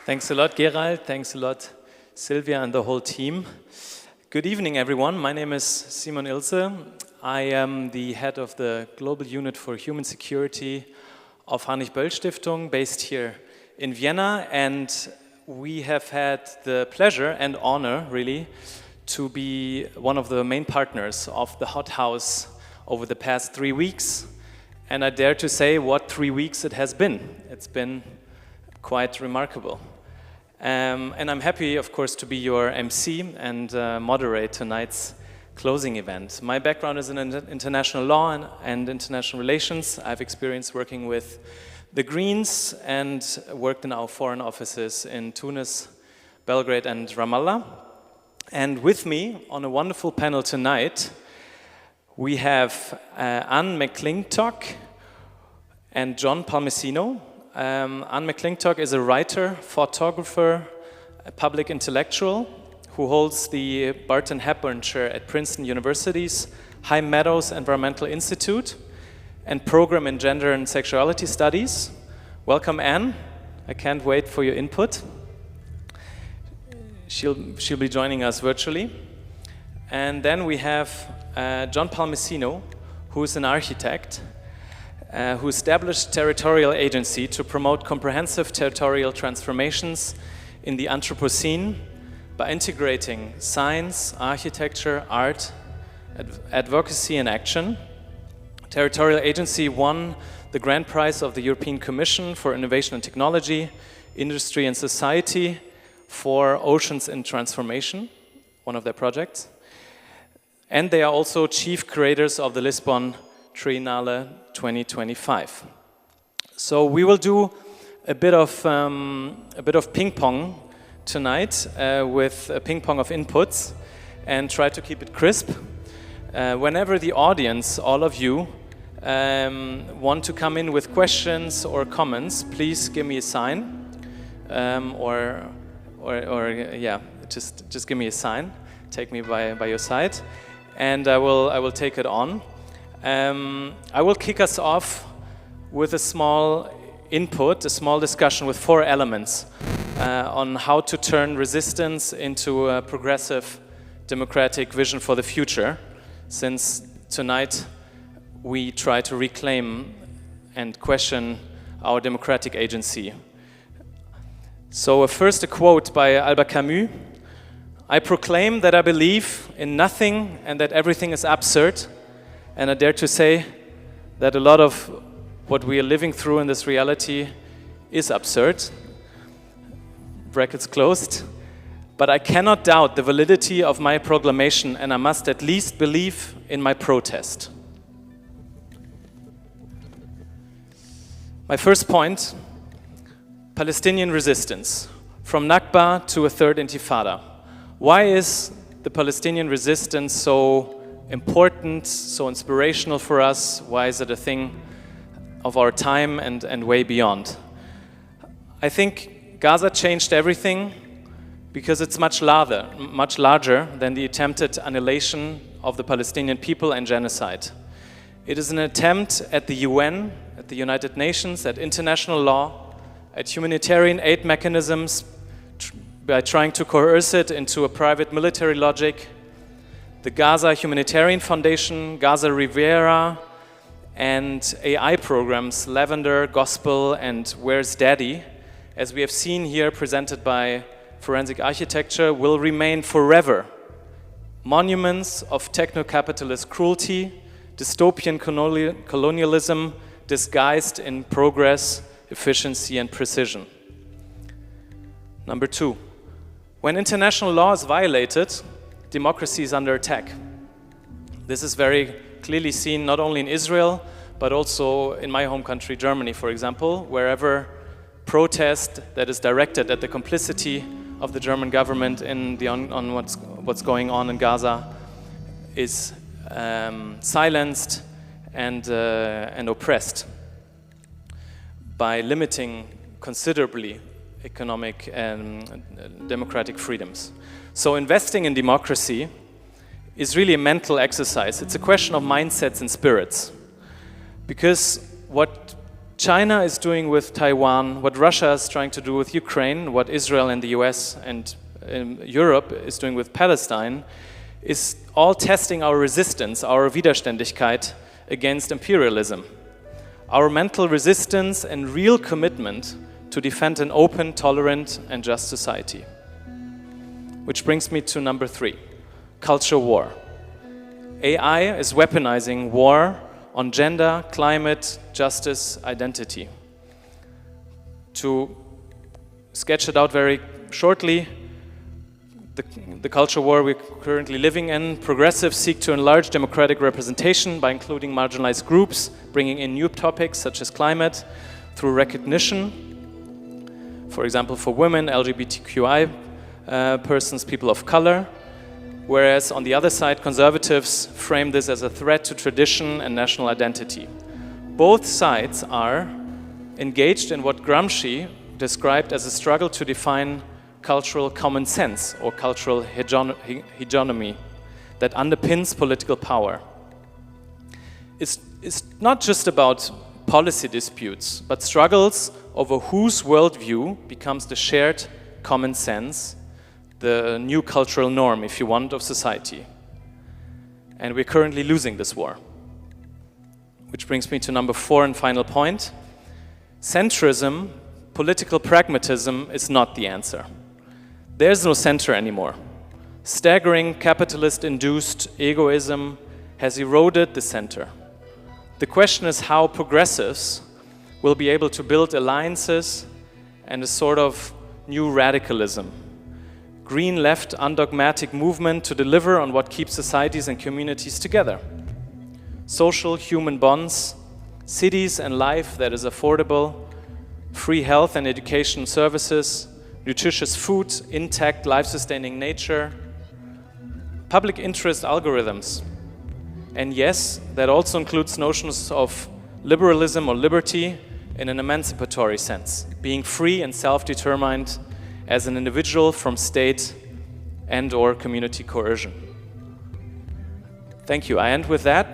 Thanks a lot, Gerald. Thanks a lot, Sylvia and the whole team. Good evening, everyone. My name is Simon Ilse. I am the head of the Global Unit for Human Security of Heinrich-Böll-Stiftung, based here in Vienna. And we have had the pleasure and honor, really, to be one of the main partners of the HOTHOUSE over the past 3 weeks. And I dare to say what 3 weeks it has been. It's been quite remarkable. And I'm happy, of course, to be your MC and moderate tonight's closing event. My background is in international law and international relations. I've experienced working with the Greens and worked in our foreign offices in Tunis, Belgrade and Ramallah. And with me on a wonderful panel tonight, we have Anne McClintock and John Palmesino. Anne McClintock is a writer, photographer, a public intellectual who holds the Barton Hepburn Chair at Princeton University's High Meadows Environmental Institute and program in gender and sexuality studies. Welcome, Anne. I can't wait for your input. She'll be joining us virtually. And then we have John Palmesino, who is an architect, who established Territorial Agency to promote comprehensive territorial transformations in the Anthropocene by integrating science, architecture, art, advocacy and action. Territorial Agency won the Grand Prize of the European Commission for Innovation and Technology, Industry and Society for Oceans in Transformation, one of their projects. And they are also chief curators of the Lisbon Triennale 2025. So we will do a bit of ping pong tonight with a ping pong of inputs and try to keep it crisp. Whenever the audience, all of you, want to come in with questions or comments, please give me a sign, just give me a sign. Take me by your side, and I will take it on. I will kick us off with a small input, a small discussion with 4 elements on how to turn resistance into a progressive democratic vision for the future, since tonight we try to reclaim and question our democratic agency. So first a quote by Albert Camus. "I proclaim that I believe in nothing and that everything is absurd. And I dare to say that a lot of what we are living through in this reality is absurd," brackets closed. "But I cannot doubt the validity of my proclamation, and I must at least believe in my protest." My first point, Palestinian resistance, from Nakba to a third Intifada. Why is the Palestinian resistance so important, so inspirational for us? Why is it a thing of our time and way beyond? I think Gaza changed everything because it's much larger than the attempted annihilation of the Palestinian people and genocide. It is an attempt at the UN, at the United Nations, at international law, at humanitarian aid mechanisms, by trying to coerce it into a private military logic. The Gaza Humanitarian Foundation, Gaza Riviera, and AI programs, Lavender, Gospel, and Where's Daddy, as we have seen here presented by Forensic Architecture, will remain forever monuments of technocapitalist cruelty, dystopian colonialism disguised in progress, efficiency, and precision. Number 2, when international law is violated, democracy is under attack. This is very clearly seen not only in Israel, but also in my home country, Germany, for example, wherever protest that is directed at the complicity of the German government on what's going on in Gaza is silenced and oppressed by limiting considerably economic and democratic freedoms. So investing in democracy is really a mental exercise. It's a question of mindsets and spirits. Because what China is doing with Taiwan, what Russia is trying to do with Ukraine, what Israel and the US and Europe is doing with Palestine, is all testing our resistance, our Widerständigkeit against imperialism. Our mental resistance and real commitment to defend an open, tolerant, and just society. Which brings me to number 3, culture war. AI is weaponizing war on gender, climate, justice, identity. To sketch it out very shortly, the culture war we're currently living in, progressives seek to enlarge democratic representation by including marginalized groups, bringing in new topics such as climate through recognition, for example, for women, LGBTQI persons, people of color, whereas on the other side, conservatives frame this as a threat to tradition and national identity. Both sides are engaged in what Gramsci described as a struggle to define cultural common sense or cultural hegemony that underpins political power. It's not just about policy disputes, but struggles over whose worldview becomes the shared common sense, the new cultural norm, if you want, of society. And we're currently losing this war. Which brings me to number 4 and final point. Centrism, political pragmatism, is not the answer. There's no center anymore. Staggering capitalist-induced egoism has eroded the center. The question is how progressives will be able to build alliances and a sort of new radicalism. Green left undogmatic movement to deliver on what keeps societies and communities together. Social human bonds, cities and life that is affordable, free health and education services, nutritious food, intact life-sustaining nature, public interest algorithms. And yes, that also includes notions of liberalism or liberty in an emancipatory sense, being free and self-determined as an individual from state and/or community coercion. Thank you. I end with that.